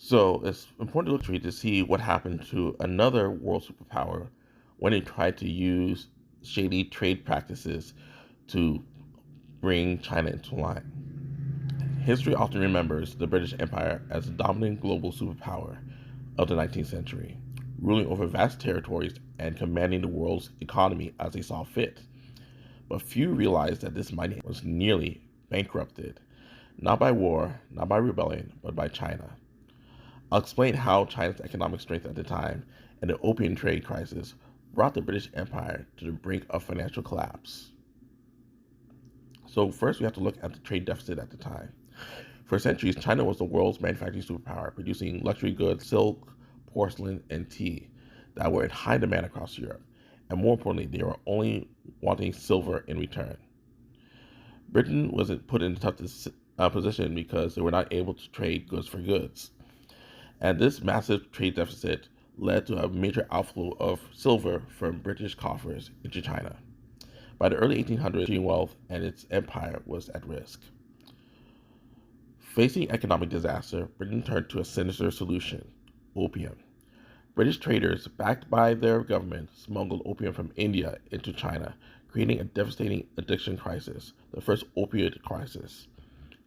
So it's important to look to see what happened to another world superpower when it tried to use shady trade practices to bring China into line. History often remembers the British Empire as the dominant global superpower of the 19th century, ruling over vast territories and commanding the world's economy as they saw fit. But few realized that this mighty was nearly bankrupted, not by war, not by rebellion, but by China. I'll explain how China's economic strength at the time and the opium trade crisis brought the British Empire to the brink of financial collapse. So, first, we have to look at the trade deficit at the time. For centuries, China was the world's manufacturing superpower, producing luxury goods, silk, porcelain, and tea that were in high demand across Europe. And more importantly, they were only wanting silver in return. Britain was put in a tough position because they were not able to trade goods for goods. And this massive trade deficit led to a major outflow of silver from British coffers into China. By the early 1800s, wealth and its empire was at risk. Facing economic disaster, Britain turned to a sinister solution: opium. British traders, backed by their government, smuggled opium from India into China, creating a devastating addiction crisis, the first opioid crisis.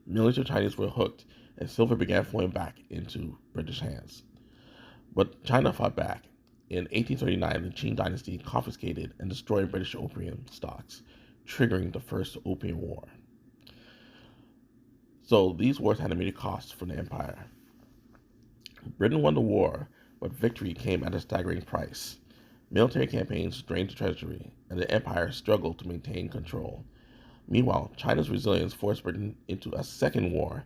Millions of Chinese were hooked, and silver began flowing back into British hands. But China fought back. In 1839, the Qing dynasty confiscated and destroyed British opium stocks, triggering the First Opium War. So these wars had immediate costs for the empire. Britain won the war, but victory came at a staggering price. Military campaigns drained the treasury, and the empire struggled to maintain control. Meanwhile, China's resilience forced Britain into a second war,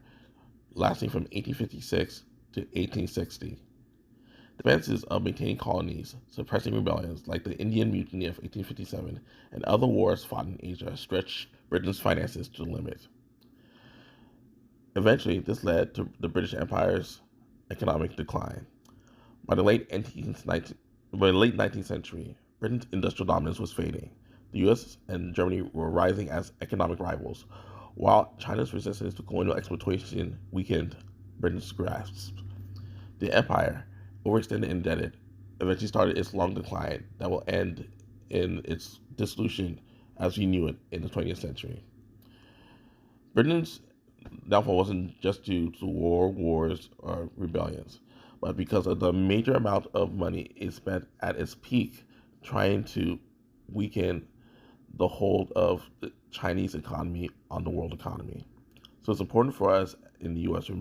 lasting from 1856 to 1860. The defenses of maintaining colonies, suppressing rebellions like the Indian Mutiny of 1857, and other wars fought in Asia stretched Britain's finances to the limit. Eventually, this led to the British Empire's economic decline. By the late 19th century, Britain's industrial dominance was fading. The US and Germany were rising as economic rivals, while China's resistance to colonial exploitation weakened Britain's grasp. The empire, overextended and indebted, eventually started its long decline that will end in its dissolution as we knew it in the 20th century. Britain's downfall wasn't just due to wars, or rebellions, but because of the major amount of money it spent at its peak trying to weaken the hold of the Chinese economy on the world economy. So it's important for us in the US to remember